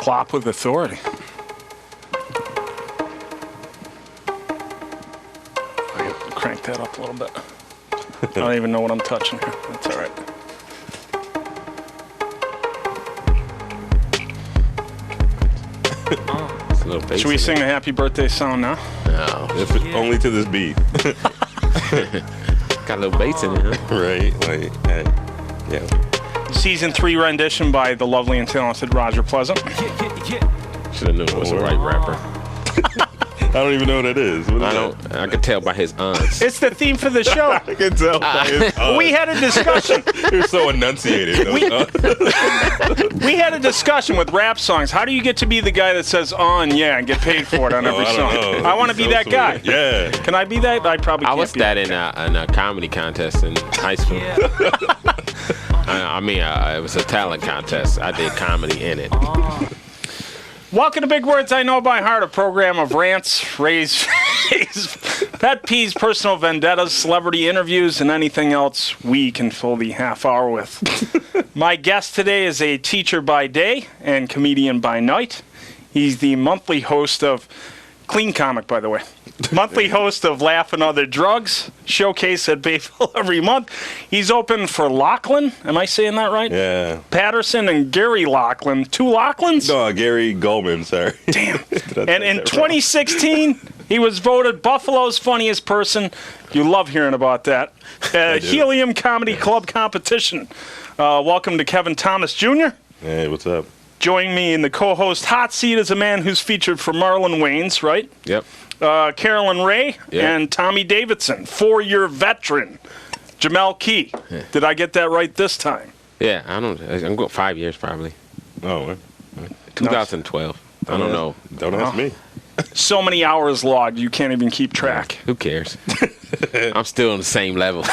Clop with authority. I can crank that up a little bit. I don't even know what I'm touching here. That's all right. Should we sing the happy birthday song now? No. Only to this beat. Got a little bass in it, huh? Right? Like, yeah. Season 3 rendition by the lovely and talented Roger Pleasant. Should have known it was the right rapper. I don't even know what it is. What is I could tell by his aunts. It's the theme for the show. I can tell by his We had a discussion. You're so enunciated. We had a discussion with rap songs. How do you get to be the guy that says on, yeah, and get paid for it on every song? I want to be that guy. Yeah. Can I be that? I probably can't. I was be that in a comedy contest in high school. It was a talent contest. I did comedy in it. Welcome to Big Words I Know by Heart, a program of rants, raves, pet peeves, personal vendettas, celebrity interviews, and anything else we can fill the half hour with. My guest today is a teacher by day and comedian by night. He's the monthly host of Clean Comic, by the way. Monthly host of Laugh and Other Drugs, showcase at Bayville every month. He's open for Lachlan. Am I saying that right? Yeah. Patterson and Gary Lachlan. 2 Lachlans? No, Gary Goldman, sorry. Damn. And in 2016, he was voted Buffalo's funniest person. You love hearing about that. Helium Comedy Club competition. Welcome to Kevin Thomas Jr. Hey, what's up? Joining me in the co-host hot seat is a man who's featured for Marlon Wayans, right? Yep. Carolyn Ray and Tommy Davidson, 4-year veteran. Jameel Key. Yeah. Did I get that right this time? Yeah, I'm going 5 years probably. Oh, 2012. I don't know. Don't ask me. So many hours logged, you can't even keep track. Who cares? I'm still on the same level.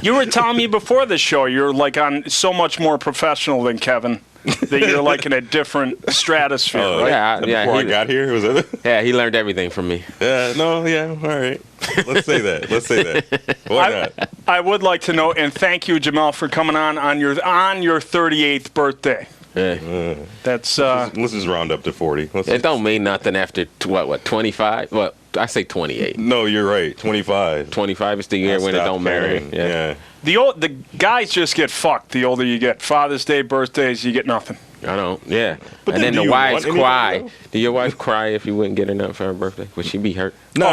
You were telling me before the show you're like on so much more professional than Kevin. That you're like in a different stratosphere, right? Before I got here, was it? Yeah, he learned everything from me. All right. Let's say that. Why not? I would like to know, and thank you, Jameel, for coming on your 38th birthday. Yeah. That's let's just round up to 40. It don't mean nothing after 25? Well, I say 28. No, you're right. 25. 25 is the year when it don't matter. Yeah. The guys just get fucked the older you get. Father's Day, birthdays, you get nothing. I don't. Yeah. But and then the wives cry. Though? Do your wife cry if you wouldn't get her nothing for her birthday? Would she be hurt? No,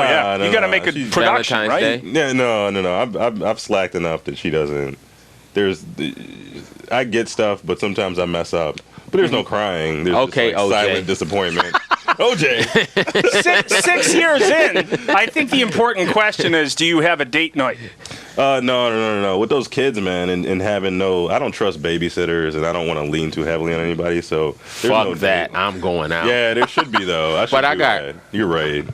you got to make a production, Valentine's right? Day? Yeah, no. I've slacked enough that she doesn't. I get stuff, but sometimes I mess up. But there's no crying. There's okay, just like silent disappointment. OJ. 6 years in, I think the important question is, do you have a date night? No. With those kids, man, and having I don't trust babysitters, and I don't want to lean too heavily on anybody. So fuck that. I'm going out. Yeah, there should be though. You're right.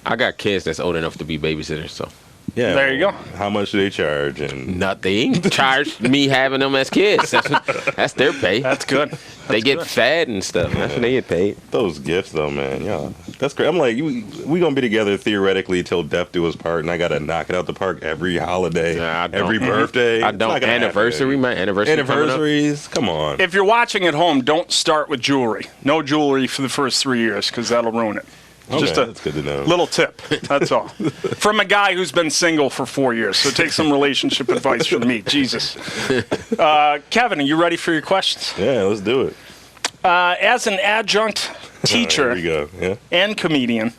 I got kids that's old enough to be babysitters, so. Yeah, there you go. How much do they charge? And nothing. Charge me having them as kids. That's their pay. That's good. They get fed and stuff. That's what they get paid. Those gifts, though, man. Yeah, that's great. I'm like, we gonna be together theoretically till death do us part, and I gotta knock it out the park every holiday, every birthday. I don't. Anniversary, my anniversaries. Come on. If you're watching at home, don't start with jewelry. No jewelry for the first 3 years, because that'll ruin it. Just that's good to know. Little tip. That's all. From a guy who's been single for 4 years. So take some relationship advice from me. Jesus. Kevin, are you ready for your questions? Yeah, let's do it. As an adjunct teacher and comedian,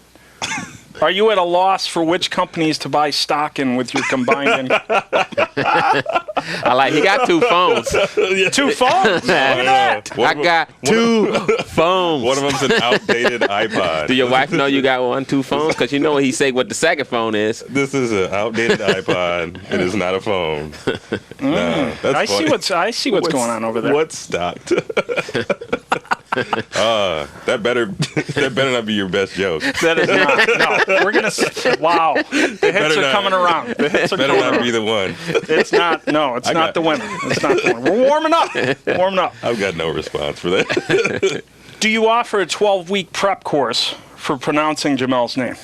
are you at a loss for which companies to buy stock in with your combined income? I like, he got 2 phones. 2 phones? Look at that. I got 2 phones. One of them's an outdated iPod. Do your wife know you got 2 phones? Because you know what he say what the second phone is. This is an outdated iPod. It is not a phone. I see what's going on over there. What's stocked? That better not be your best joke. That is not. No, we're gonna. Wow, the hits are coming around. The hits are better coming not around. Be the one. It's not. No, it's not the women. It's not the women. We're warming up. I've got no response for that. Do you offer a 12-week prep course for pronouncing Jamel's name?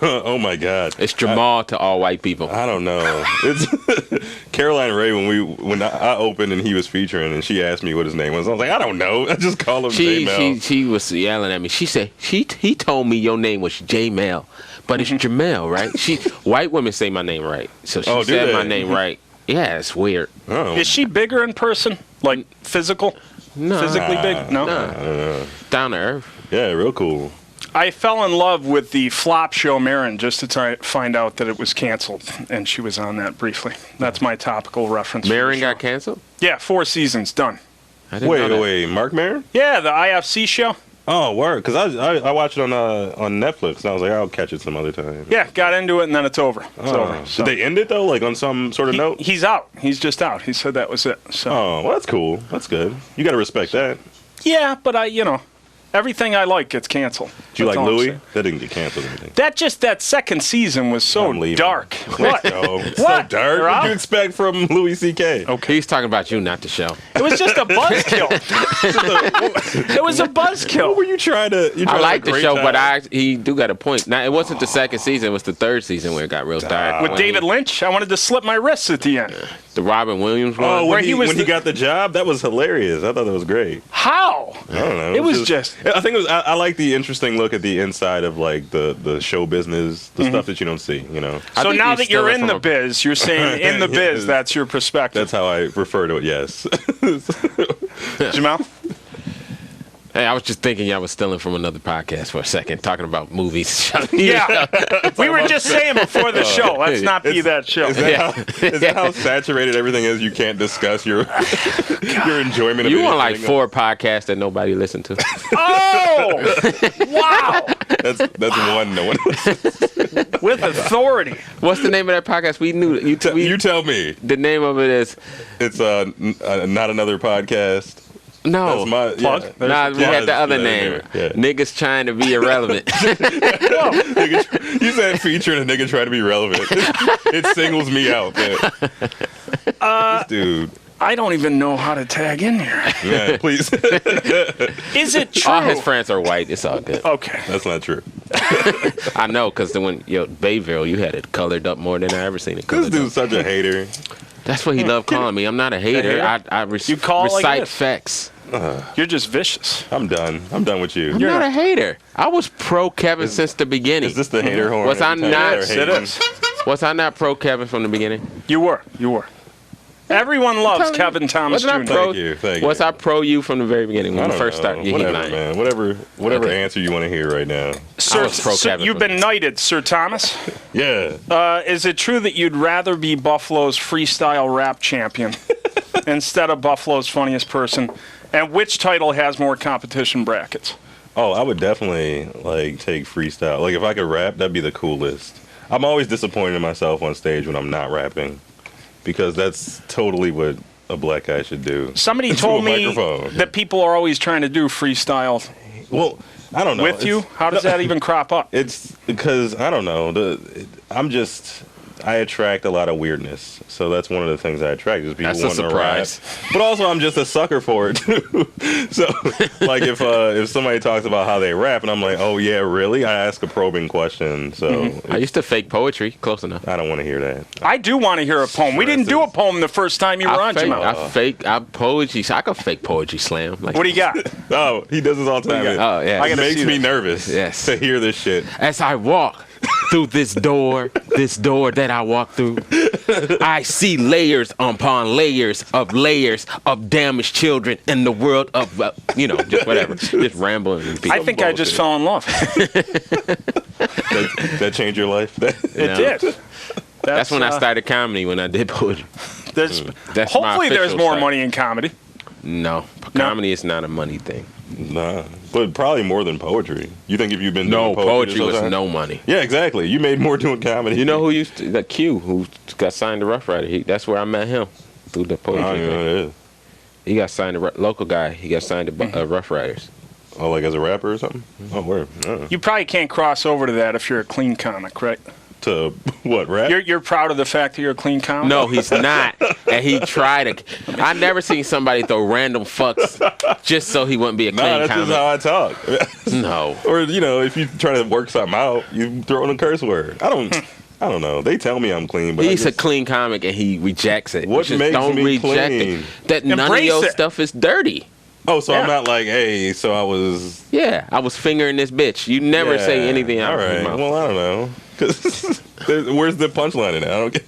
Oh my God, It's Jamal to all white people. I don't know. It's Caroline Ray when I opened and he was featuring and she asked me what his name was. I was like, I don't know. I just call him Jamel. She was yelling at me. She said he told me your name was Jamel, but it's Jamel, right? White women say my name right, so she said my name right. Yeah, it's weird. Oh. Is she bigger in person? Like physical? No. Physically big? No. Down to earth. Yeah, real cool. I fell in love with the flop show Marin just to find out that it was canceled, and she was on that briefly. That's my topical reference. Marin got canceled? Yeah, 4 seasons, done. I didn't know that. Wait, Mark Maron? Yeah, the IFC show. Oh, word. Because I watched it on Netflix, and I was like, I'll catch it some other time. Yeah, got into it, and then it's over. It's over. So. Did they end it, though, like on some sort of note? He's out. He's just out. He said that was it. So. Oh, well, that's cool. That's good. You got to respect that. Yeah, but everything I like gets canceled. Do you That's like all I'm Louis? saying. That didn't get canceled or anything. That second season was so I'm leaving. dark. What? Oh, so What? dark. You're What out? did you expect from Louis C.K.? Okay. He's talking about you, not the show. It was just a buzzkill. It was a What buzzkill. were you trying to? I like the show, but he do got a point. Now, it wasn't the second season; it was the third season where it got real dark. With David Lynch, I wanted to slip my wrists at the end. The Robin Williams one. Oh, Where when he was he got the job, that was hilarious. I thought that was great. How? I don't know. It was just. I think it was. I like the interesting look at the inside of like the show business, the stuff that you don't see. You know. I So think now he's that you're stealing in the from biz, you're saying in the biz, Yes. that's your perspective. That's how I refer to it. Yes. Jamal? Hey, I was just thinking y'all was stealing from another podcast for a second, talking about movies. Yeah. We were just saying before the show, let's not be that show. Is that how saturated everything is? You can't discuss your enjoyment of You anything. on like 4 podcasts that nobody listened to. Oh! Wow! That's one. No one. With authority. What's the name of that podcast? We knew You tell me. the name of it is It's not another podcast. no. That's my Plug? yeah. Nah, we had the other name. Yeah. Niggas trying to be irrelevant. You said featuring a nigga trying to be relevant. It singles me out, man. This dude. I don't even know how to tag in here. Yeah, please. Is it true? All his friends are white. It's all good. Okay. That's not true. I know, because when Bayville, you had it colored up more than I ever seen it This colored dude's up. such a hater. That's what he loved calling me. I'm not a hater. I You call it like recite this. facts. You're just vicious. I'm done. I'm done with you. I'm not a hater. I was pro Kevin since the beginning. Is this the hater horn? Was I every time not? they're It hating? is. Was I not pro Kevin from the beginning? You were. Everyone loves telling you. Kevin Thomas Wasn't I Jr. pro? Thank you. Was I pro you from the very beginning when I you don't first know. started? Yeah, he Whatever, lying. man. Whatever Okay. answer you want to hear right now. Sir, was pro Kevin you've from been knighted, Sir Thomas. Yeah. Is it true that you'd rather be Buffalo's freestyle rap champion instead of Buffalo's funniest person? And which title has more competition brackets? Oh, I would definitely like take freestyle. Like if I could rap, that'd be the coolest. I'm always disappointed in myself on stage when I'm not rapping, because that's totally what a black guy should do. Somebody Into told a me microphone. that people are always trying to do freestyle Well, I don't know. with you. How does that even crop up? It's because I don't know. I attract a lot of weirdness, so that's one of the things I attract is people That's a wanting to rap. surprise. But also, I'm just a sucker for it too. So, like if somebody talks about how they rap, and I'm like, oh yeah, really? I ask a probing question, so I used to fake poetry. Close enough. I don't want to hear that. I do want to hear a poem. We didn't do a poem the first time you were on, Jamal. I could fake poetry slam. Like, What do you got? Oh, he does this all the time. you got? Oh, yeah. I It gotta makes see me this. nervous Yes. to hear this shit. As I walk through this door that I walk through, I see layers upon layers of damaged children in the world of, just whatever. Just rambling. And I think I just fell in love. That changed your life? It did. That's when I started comedy, when I did poetry. That's That's my hopefully there's official more start. money in comedy. No, comedy is not a money thing. Nah, but probably more than poetry. You think if you've been No, doing poetry this whole was time? no money. Yeah, exactly. You made more doing comedy. You know who used to, the Q, who got signed to Rough Rider. That's where I met him, through the I poetry don't even know thing. who it is. He got signed to local guy. He got signed to Rough Riders. Oh, like as a rapper or something? Oh, word. You probably can't cross over to that if you're a clean comic, right? To what, rap? You're proud of the fact that you're a clean comic? No, he's not. and he tried to. I never seen somebody throw random fucks just so he wouldn't be a clean Nah, that's comic. just how I talk. No. Or if you try to work something out, you throw in a curse word. I don't know. They tell me I'm clean, but He's a clean comic and he rejects it. What Just makes don't me reject clean? it. That none of Embrace your it. stuff is dirty. Oh, so Yeah. I'm not like, hey, so I was. Yeah, I was fingering this bitch. You never Yeah, say anything out all of your right. mouth. Well, I don't know. 'Cause where's the punchline in it? I don't get.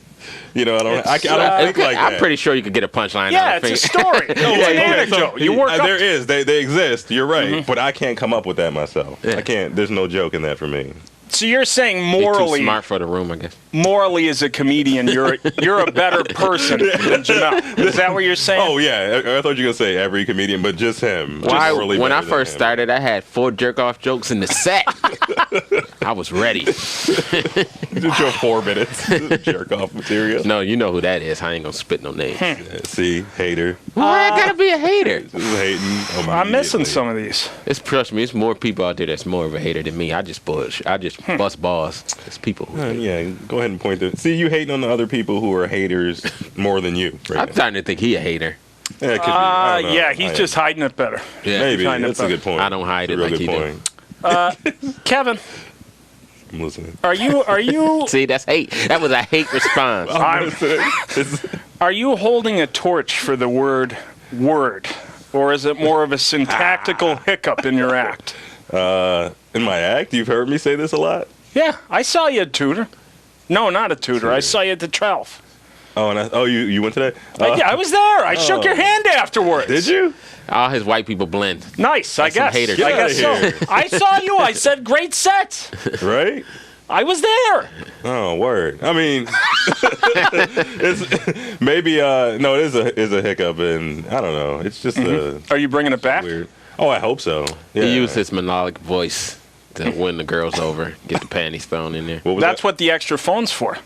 I don't. I don't think like that. I'm pretty sure you could get a punchline Yeah, out of it's a finger. story. It's an anecdote. You work up. There is. They exist. You're right. But I can't come up with that myself. Yeah. I can't. There's no joke in that for me. So you're saying You're too morally, smart for the room, I guess. morally as a comedian, you're a better person than Jameel. Is that what you're saying? Oh yeah, I thought you were gonna say every comedian, but just him. When I first started, I had 4 jerk-off jokes in the set. I was ready. just your 4 minutes jerk off material. No, you know who that is. I ain't gonna spit no names. See, hater. Why I gotta be a hater? Just hating. I'm missing some of these. Trust me, it's more people out there that's more of a hater than me. I just bust balls. It's people who hate. Yeah, go ahead and point to. See, you hating on the other people who are haters more than you. Right I'm now. starting to think he a hater. Yeah, it could be. I don't know. Yeah, he's just hiding it better. Yeah. Maybe kind of that's a good point. I don't hide That's a it real like good he do. point. Kevin, I'm listening. are you See, that's hate. That was a hate response. are you holding a torch for the word, or is it more of a syntactical hiccup in your act? In my act, you've heard me say this a lot. Yeah, I saw you at Tudor. No, not at Tudor. I saw you at the Trelf. Oh, you went to that? Yeah, I was there. I shook your hand afterwards. Did you? All his white people blend. Nice, I That's some guess. haters. I Get guess outta so. I saw you. I said, great set. Right? I was there. Oh, word. I mean, it's maybe no, it is a hiccup, and I don't know. It's just Are you bringing it back? weird. Oh, I hope so. Yeah. He used his melodic voice to win the girls over, get the panties thrown in there. What was That's that? what the extra phone's for.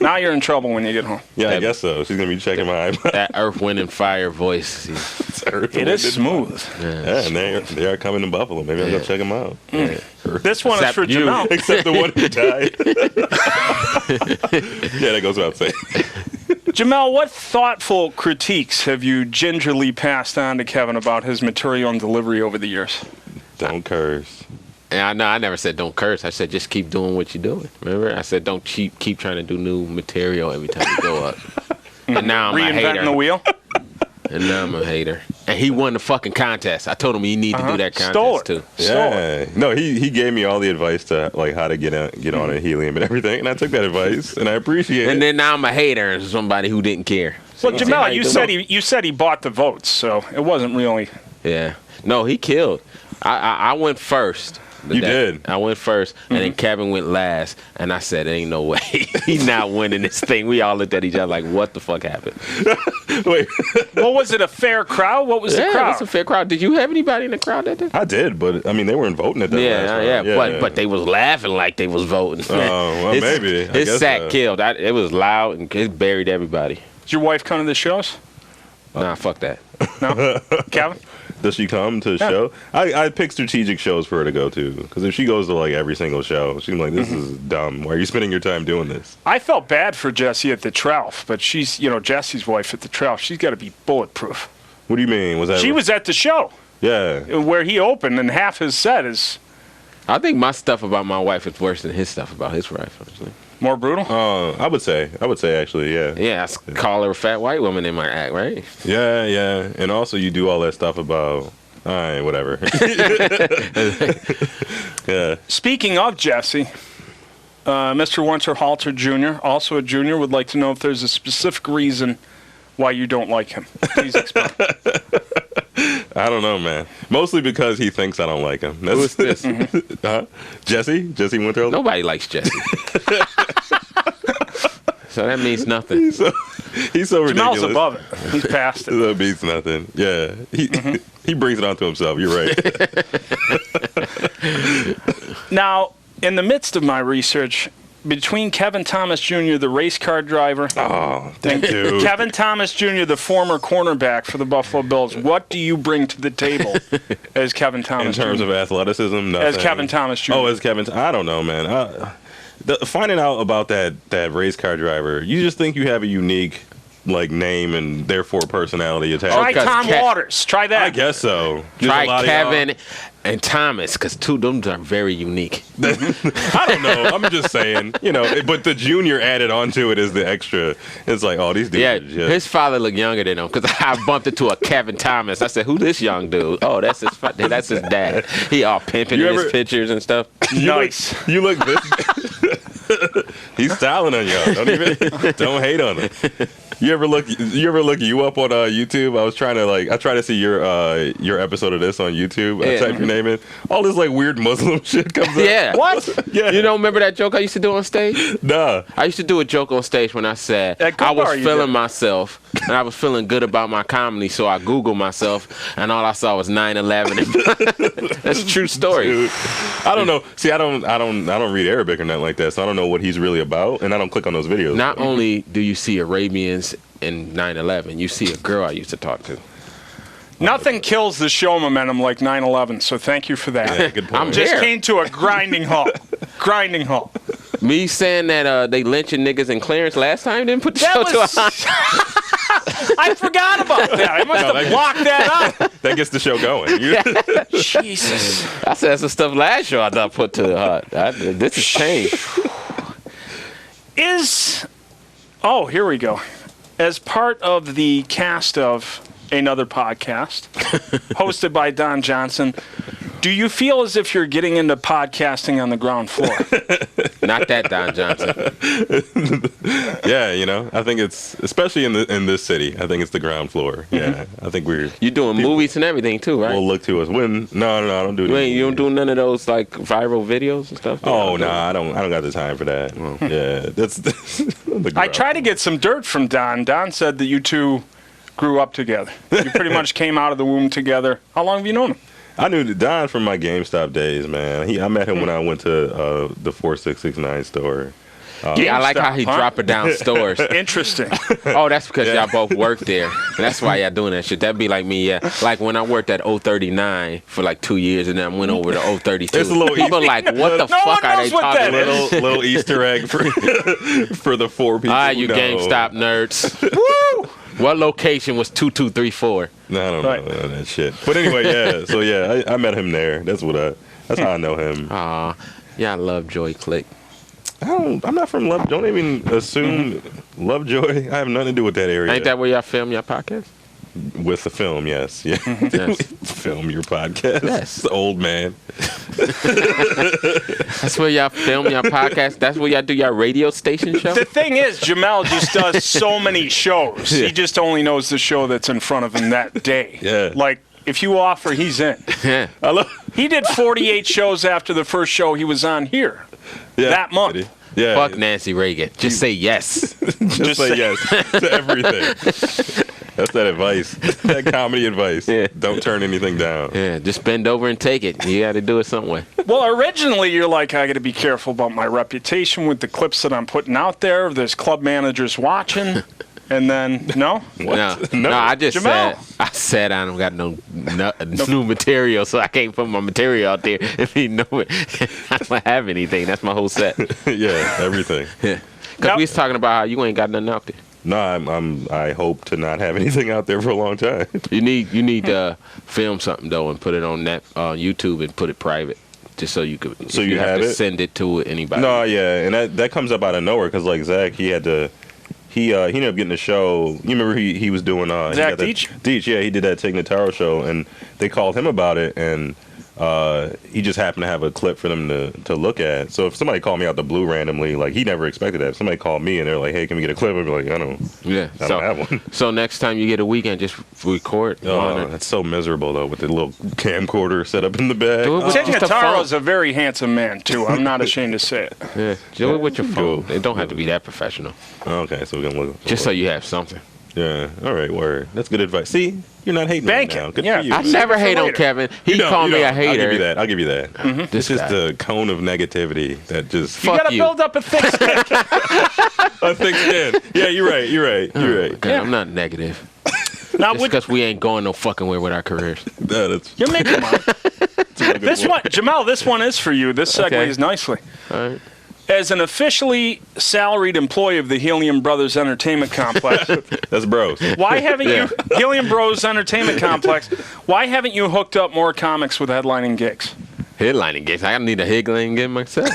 Now you're in trouble when you get home. Yeah, I that- guess so. She's gonna be checking my iPod. That Earth, Wind, and Fire voice. It is smooth. Yeah, and they are coming to Buffalo. Maybe I'll go check them out. This one is Except for you. Jameel. Except the one who died. Yeah, that goes without saying. Jameel, what thoughtful critiques have you gingerly passed on to Kevin about his material and delivery over the years? Don't curse. And I know I never said don't curse. I said just keep doing what you're doing. Remember? I said don't keep trying to do new material every time you go up. And now I'm a hater. Reinventing the wheel? And now I'm a hater. And he won the fucking contest. I told him he need to do that contest Stole it. too. Yeah. No, he gave me all the advice to like how to get on in Helium and everything, and I took that advice and I appreciate And it. then now I'm a hater and somebody who didn't care. Well, See how Jameel, you said he bought the votes, so it wasn't really. Yeah. No, he killed. I went first. You did. I went first, and then Kevin went last, and I said, "Ain't no way he's not winning this thing." We all looked at each other like, "What the fuck happened?" Wait, What was it? A fair crowd? What was the Yeah, crowd? that's a fair crowd. Did you have anybody in the crowd that day? I did, but I mean they weren't voting at that last round. But they was laughing like they was voting. Oh, well, maybe. I His guess sack so. killed. It was loud and it buried everybody. Did your wife come to the shows? Nah, fuck that. No, Kevin. Does she come to the show? I pick strategic shows for her to go to because if she goes to like every single show, she's like, "This is dumb. Why are you spending your time doing this?" I felt bad for Jessie at the Trelf, but she's, Jesse's wife at the Trelf. She's got to be bulletproof. What do you mean? Was that? She was at the show Yeah. where he opened, and half his set is I think my stuff about my wife is worse than his stuff about his wife. Actually. more brutal. I would say actually, yeah. Yeah, I call her a fat white woman in my act, right? Yeah. And also you do all that stuff about, all right, whatever. Yeah. Speaking of Jesse, Mr. Winterhalter Jr., also a junior, would like to know if there's a specific reason why you don't like him. Please explain. I don't know, man. Mostly because he thinks I don't like him. Who is this? Jesse Winterhalter. Nobody likes Jesse. So that means nothing. He's so ridiculous. Jamel's above it. He's past it. That means nothing. Yeah, he brings it onto himself. You're right. Now, in the midst of my research, between Kevin Thomas Jr., the race car driver, Oh, and dude. Kevin Thomas Jr., the former cornerback for the Buffalo Bills, what do you bring to the table as Kevin In Thomas terms Jr.? of athleticism, nothing. As Kevin Thomas Jr. Oh, as Kevin. I don't know, man. Finding out about that race car driver, you just think you have a unique like name and therefore personality attached. Try because Tom Waters. Try that. I guess so. There's a Try lot of Kevin and Thomas, because two of them are very unique. I don't know. I'm just saying, but the junior added onto it is the extra. It's like, oh, these dudes. Yeah, are just- his father looked younger than him, because I bumped into a Kevin Thomas. I said, "Who this young dude?" Oh, that's his dad. He all pimping in his pictures and stuff. Nice. You look this. He's styling on y'all. Don't hate on him. You ever look you up on YouTube? I try to see your episode of this on YouTube. I type your name in. All this like weird Muslim shit comes up. Yeah. What? Yeah. You don't remember that joke I used to do on stage? Nah. I used to do a joke on stage when I said At I was Gold Bar you feeling did. myself and I was feeling good about my comedy, so I Googled myself and all I saw was 9/11. That's a true story. Dude, I don't know. See, I don't read Arabic or nothing like that, so I don't know what he's really about, and I don't click on those videos. Not only do you see Arabians in 9/11, you see a girl I used to talk to. Nothing kills the show momentum like 9/11, so thank you for that. Yeah, good point. I'm Just here. came to a grinding halt. Grinding halt. Me saying that they lynching niggas in Clarence last time didn't put the That show to a was. I forgot about that. I must have blocked that out. That gets the show going. Jesus. I said some stuff last show I thought put to the heart. This has changed. Here we go. As part of the cast of another podcast hosted by Don Johnson, do you feel as if you're getting into podcasting on the ground floor? Not that Don Johnson. Yeah, I think it's especially in this city. I think it's the ground floor. Yeah, I think You doing movies and everything too, right? will look to us. No, I don't do that. You don't do none of those like viral videos and stuff? Oh no, I don't got the time for that. Yeah, that's the I tried to get some dirt from Don. Don said that you two grew up together. You pretty much came out of the womb together. How long have you known him? I knew Don from my GameStop days, man. I met him when I went to the 4669 store. Yeah, I like how he GameStop, huh? drop it down stores. Interesting. Oh, that's because y'all both worked there. That's why y'all doing that shit. That'd be like me, yeah. Like when I worked at 039 for like 2 years and then went over to 032. It's a little People like, what the No fuck one are they knows what talking that about? is. Little Easter egg for the 4 people. Ah, you who know. GameStop nerds. Woo! What location was 2234? No, I don't Right. know that shit. But anyway, yeah. So yeah, I met him there. That's how I know him. Aw, yeah, I love Joy Click. I'm not from Love. Don't even assume Lovejoy. I have nothing to do with that area. Ain't that where y'all film your podcast? With the film? Yes. Yeah. Yes. Film your podcast. Yes. Old man. That's where y'all film your podcast? That's where y'all do your radio station show? The thing is, Jamel just does so many shows. He just only knows the show that's in front of him that day. Yeah. Like, if you offer, he's in. Yeah. I love. He did 48 shows after the first show he was on here. Yeah. That month. Yeah. Fuck Nancy Reagan. Just say yes. Just say yes to everything. That's that advice. That comedy advice. Yeah. Don't turn anything down. Yeah, just bend over and take it. You got to do it some way. Well, originally you're like, I got to be careful about my reputation with the clips that I'm putting out there. There's club managers watching. And then, no? No, No. I just Jamel. said I don't got no new material, so I can't put my material out there if you know it. I don't have anything. That's my whole set. Yeah, everything. Because Now- we was talking about how you ain't got nothing out there. No, I hope to not have anything out there for a long time. You need to film something though and put it on YouTube and put it private, just so you could. So if you have to it? send it to anybody. No, yeah, and that comes up out of nowhere because like Zach, he ended up getting a show. You remember he was doing Zach he got that- Deitch? Deitch, yeah, he did that Tig Notaro show, and they called him about it, and he just happened to have a clip for them to look at. So if somebody called me out the blue randomly, like he never expected that. If somebody called me and they're like, "Hey, can we get a clip?" I'd be like, "I don't have one." So next time you get a weekend, just record. Oh, that's so miserable though, with the little camcorder set up in the back. Do it with Tig just a Notaro phone. is a very handsome man, too. I'm not ashamed to say it. Yeah, do it with your phone. Go. It don't have to be that professional. Okay, so we're gonna look. Just so you have something. Yeah. All right. Word. That's good advice. See, you're not hating Bank right now. it. Good Yeah. for you. I never hate on later. Kevin. He You don't, called you me a don't. hater. I'll give you that. This It's just guy. the cone of negativity that just You Fuck got to you. build up a thick skin. a thick skin. Yeah, you're right. God, Yeah. I'm not negative. Now, Just because we ain't going no fucking way with our careers. No, that's you're making money. a good This one, Jamel, this one is for you. This Okay. segues nicely. All right. As an officially salaried employee of the Helium Brothers Entertainment Complex, That's bros. why haven't you, Helium Bros Entertainment Complex, why haven't you hooked up more comics with headlining gigs? Headlining gigs. I need a headlining gig myself.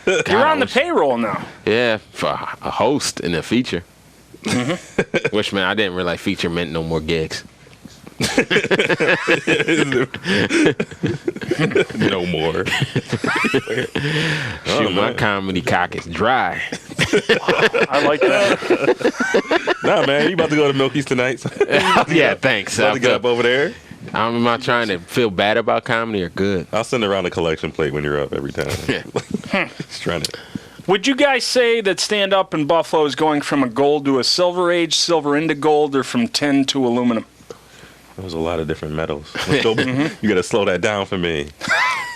You're on the payroll now. Yeah, for a host and a feature. Which, man, I didn't realize feature meant no more gigs. No more. Shoot, my comedy cock is dry. I like that. Nah, man, you about to go to Milky's tonight? Yeah, thanks. About to get up over there? I'm not trying to feel bad about comedy or good. I'll send around a collection plate when you're up every time. Just trying to. Would you guys say that stand-up in Buffalo is going from a gold to a silver age, silver into gold, or from tin to aluminum? There's a lot of different metals. You got to slow that down for me.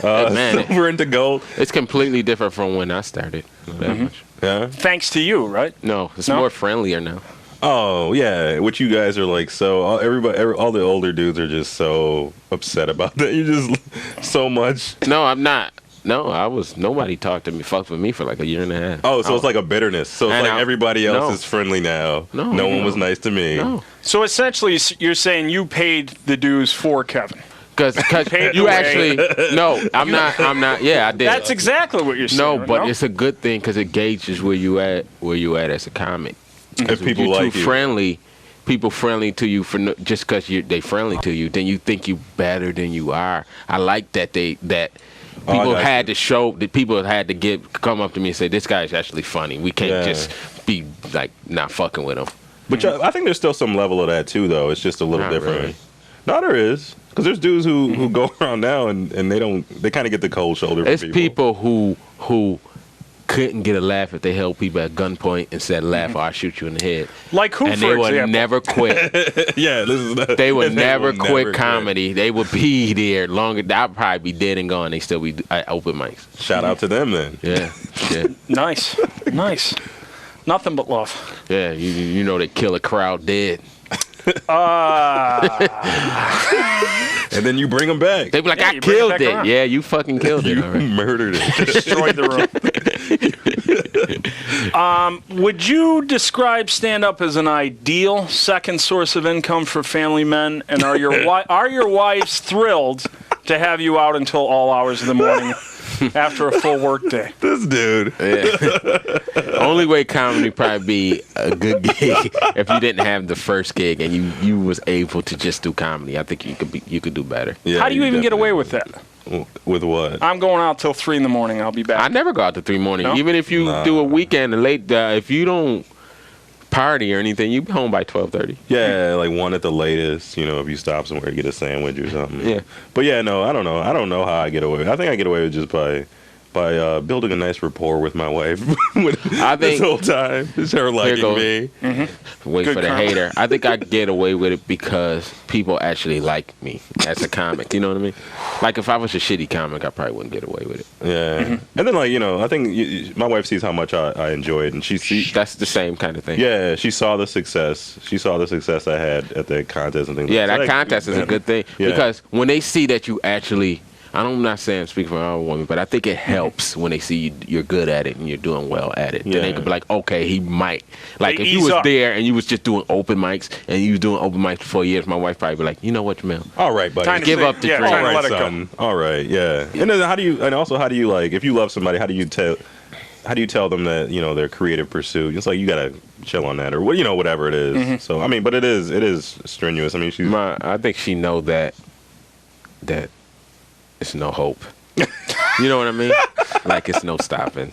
Man, Silver into gold. It's completely different from when I started. That much. Yeah. Thanks to you, right? No, it's No? more friendlier now. Oh yeah, what you guys are like. So all the older dudes are just so upset about that. You just so much. No, I'm not. No, nobody talked to me, fucked with me for like a year and a half. Oh, so it's like a bitterness. So it's And like everybody else no. is friendly now. No, no one no. was nice to me. No. So essentially, you're saying you paid the dues for Kevin. Because Paid you the way. actually, no, I'm not, yeah, I did. That's exactly what you're saying. No, but it's a good thing because it gauges where you at as a comic. If people you're like too you. friendly, people friendly to you for just because they friendly to you, then you think you better than you are. I like that people got had to show that people had to come up to me and say this guy's actually funny. We can't just be like not fucking with him. But I think there's still some level of that too, though. It's just a little Not different. really. No, there is. Because there's dudes who go around now and they kind of get the cold shoulder. From It's people who couldn't get a laugh if they held people at gunpoint and said laugh or I'll shoot you in the head. Like who, And for they would example? never quit. Yeah, this is not, They would never will quit never comedy. They would be there longer. I'd probably be dead and gone. They still be open mics. Shout out to them then. Yeah, yeah, Nice. Nothing but love. yeah. You know they kill a crowd dead. And then you bring them back. They be like, Yeah, I you bring it killed back it. around. Yeah, you fucking killed it. You All right. murdered it. Destroyed the room. Would you describe stand-up as an ideal second source of income for family men? And are your wives thrilled to have you out until all hours of the morning after a full work day? This dude. Only way comedy probably be a good gig if you didn't have the first gig and you was able to just do comedy. I think you could do better. Yeah, How do you even get away definitely- with that? With what? I'm going out till 3 in the morning. I'll be back. I never go out to 3 morning. No? Even if you Nah. do a weekend and late, if you don't party or anything, you be home by 12:30. Yeah, like one at the latest, if you stop somewhere to get a sandwich or something. Yeah. But yeah, no, I don't know. I don't know how I get away. I think I get away with just by building a nice rapport with my wife I this think whole time. It's her liking goes. me. Wait Good for the comment. hater. I think I get away with it because people actually like me as a comic. You know what I mean? Like if I was a shitty comic, I probably wouldn't get away with it. Yeah. And then I think my wife sees how much I enjoy it, and she sees. That's the same kind of thing. Yeah, she saw the success. She saw the success I had at the contest and things. Yeah, like that contest is a good thing Yeah. because when they see that you actually, I'm not saying speak for all women, but I think it helps when they see you're good at it and you're doing well at it. Then they Yeah. can be like, okay, he might. Like They if you ease was up. there and you was just doing open mics and you was doing open mics for 4 years, my wife probably be like, you know what, Jameel? All right, buddy. Time to Give say- up the yeah, dream. time All to right, let it go. son. All right, yeah. And then how do you like if you love somebody, how do you tell them that their creative pursuit? It's like you gotta chill on that or whatever it is. So I mean, but it is strenuous. I mean, she's I think she know that it's no hope. You know what I mean? Like it's no stopping.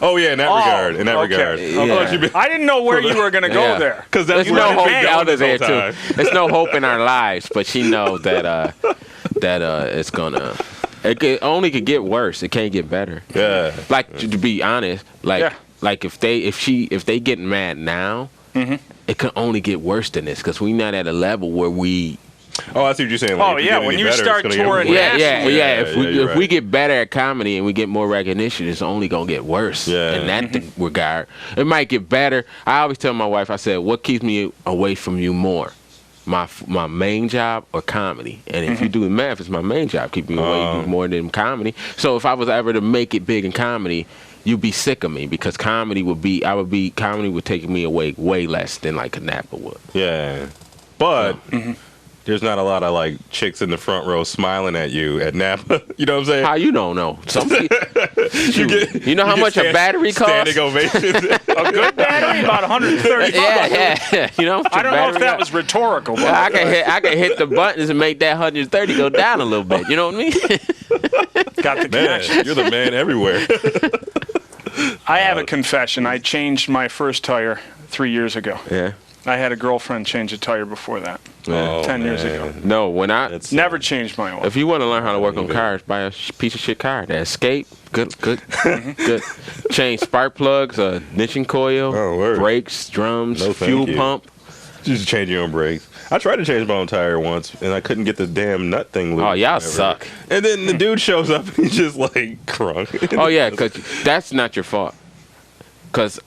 oh yeah, in that regard, in that okay. regard. Yeah. I didn't know where you were going to go Yeah. there. Because that's There's what no I've hope been out doing of there this whole too. time. There's no hope in our lives, but she knows that it's gonna. Only could get worse. It can't get better. Yeah. Like to be honest, Yeah. like if they get mad now, it can only get worse than this because we not at a level where we. Oh, I see what you're saying. Oh, if yeah, get when any you better, start it's gonna get touring worse. nationally. Yeah. If you're we right. get better at comedy and we get more recognition, it's only gonna get worse. Yeah. In that regard, it might get better. I always tell my wife, I said, what keeps me away from you more? my main job or comedy. And if you do the math, it's my main job, keeping me away more than comedy. So if I was ever to make it big in comedy, you'd be sick of me because comedy would take me away way less than like a Napa would. Yeah. But there's not a lot of like chicks in the front row smiling at you at Napa. You know what I'm saying? How you don't know? Some people, you know how much a battery costs? Standing ovation. A good battery, about 130 bucks. Yeah. You know, I don't know if that was rhetorical. But I can hit the buttons and make that 130 go down a little bit. You know what I mean? got the connection. Man, you're the man everywhere. I have a confession. I changed my first tire 3 years ago. Yeah. I had a girlfriend change a tire before that. 10 years ago. No, when I never changed my own. If you want to learn how to work on cars, buy a piece of shit car. That Escape, good. Change spark plugs, ignition coil, brakes, drums, fuel pump. Just change your own brakes. I tried to change my own tire once, and I couldn't get the damn nut thing loose. Oh, y'all suck. And then the dude shows up, and he's just like crunk. Oh yeah, because that's not your fault. Because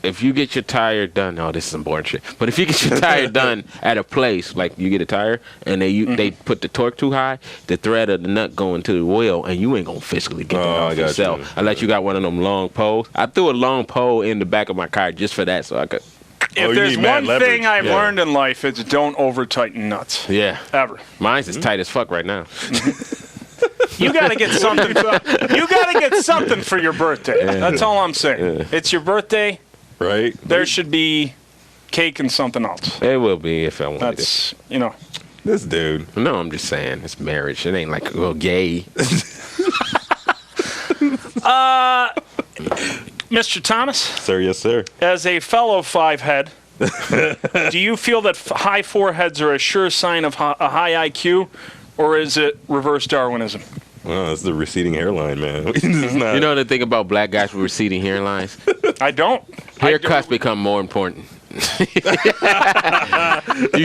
if you get your tire done, this is some boring shit. But if you get your tire done at a place, like you get a tire and they put the torque too high, the thread of the nut go into the wheel, and you ain't gonna physically get that off yourself. Unless you got one of them long poles. I threw a long pole in the back of my car just for that, so I could. If there's one thing I've learned in life, it's don't over tighten nuts. Yeah. Ever. Mine's as tight as fuck right now. You gotta get something. You gotta get something for your birthday. That's all I'm saying. It's your birthday. Right. There should be cake and something else. It will be if I want it. That's, This dude. No, I'm just saying. It's marriage. It ain't like gay. Mr. Thomas? Sir, yes, sir. As a fellow five-head, do you feel that high foreheads are a sure sign of a high IQ, or is it reverse Darwinism? Oh, that's the receding hairline, man. You know the thing about black guys with receding hairlines? I don't. Haircuts become more important. You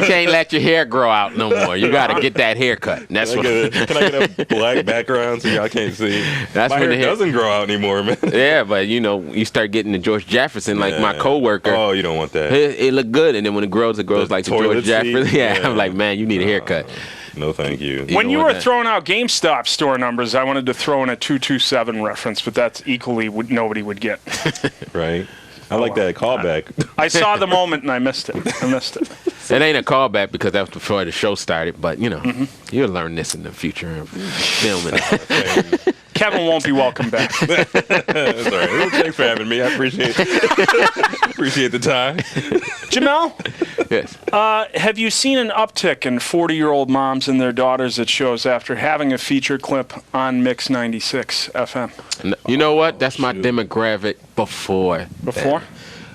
can't let your hair grow out no more. You got to get that haircut. That's can I get a black background so y'all can't see? That's my when hair the hair doesn't grow out anymore, man. Yeah, but you start getting the George Jefferson, like my coworker. Oh, you don't want that. It look good, and then when it grows like the George Jefferson. Yeah, I'm like, man, you need a haircut. No, thank you. When you were throwing out GameStop store numbers, I wanted to throw in a 227 reference, but that's equally nobody would get. Right. I like that callback. I saw the moment and I missed it. It ain't a callback because that was before the show started, but you'll learn this in the future of filming it. Kevin won't be welcome back. That's all right. Well, thanks for having me. I appreciate the time. Jamel? Yes. Have you seen an uptick in 40-year-old moms and their daughters at shows after having a feature clip on Mix 96 FM? You know what? That's my demographic before. Before?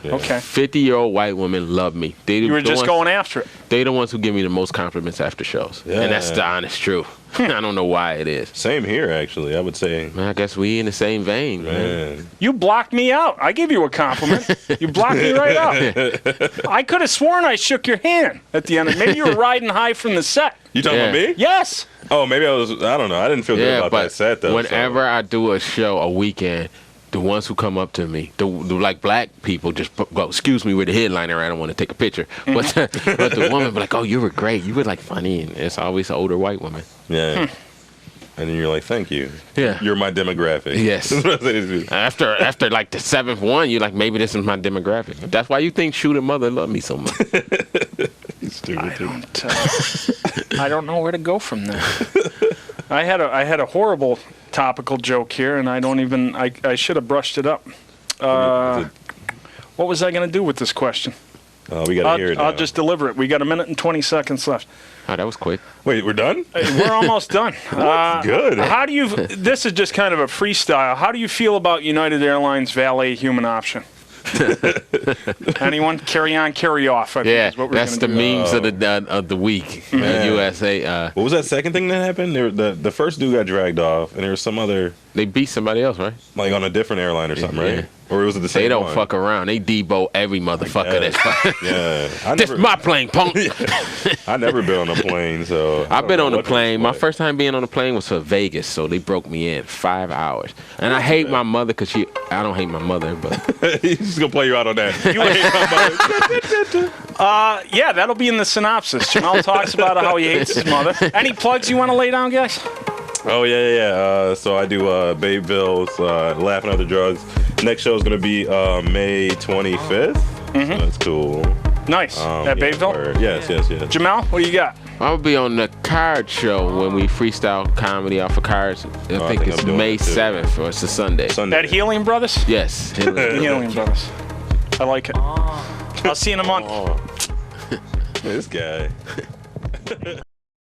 Yeah. Okay. 50-year-old white women love me. You were just going after it. They the ones who give me the most compliments after shows. Yeah. And that's the honest truth. I don't know why it is. Same here, actually, I would say. I guess we in the same vein, man. You blocked me out. I gave you a compliment. You blocked me right out. I could have sworn I shook your hand at the end. Maybe you were riding high from the set. You talking about me? Yes. Oh, maybe I don't know. I didn't feel good about that set, though. Whenever I do a show, a weekend, the ones who come up to me, the like black people, just go, excuse me, we're the headliner. I don't want to take a picture. But the woman be like, oh, you were great. You were like funny. And it's always an older white woman. Yeah. And then you're like, thank you. Yeah. You're my demographic. Yes. After like the seventh one, you're like, maybe this is my demographic. That's why you think Shoot and Mother love me so much. I don't know where to go from there. I had a horrible topical joke here, and I should have brushed it up. What was I going to do with this question? We got to hear it now. I'll just deliver it. We got 1 minute and 20 seconds left. Oh, that was quick. Wait, we're done? We're almost done. Good. This is just kind of a freestyle. How do you feel about United Airlines valet human option? Anyone? Carry on, carry off. I think is what we're that's the memes of the week. USA. What was that second thing that happened? The first dude got dragged off, and there was some other. They beat somebody else, right? Like on a different airline or something, Yeah. right? Or was it the same They don't one? fuck around. They debo every motherfucker that's fucking. Yeah. This my plane, punk. I never been on a plane, so I've been on a what to plane. My expect. first time being on a plane was for Vegas, so they broke me in 5 hours. And I hate my mother because I don't hate my mother, but He's just gonna play you out on that. Yeah, that'll be in the synopsis. Jameel talks about how he hates his mother. Any plugs you want to lay down, guys? Oh yeah. So I do Bayville's Laughing Other Drugs. Next show is gonna be May 25th. So that's cool. Nice. At Bayville? word. Yes. Jameel, what do you got? I'll be on the card show when we freestyle comedy off of cards. I think it's I'm doing May it too. 7th, or it's a Sunday. Sunday. At Helium Brothers? Yes. Helium Brothers. I like it. I'll see you in a month. This guy.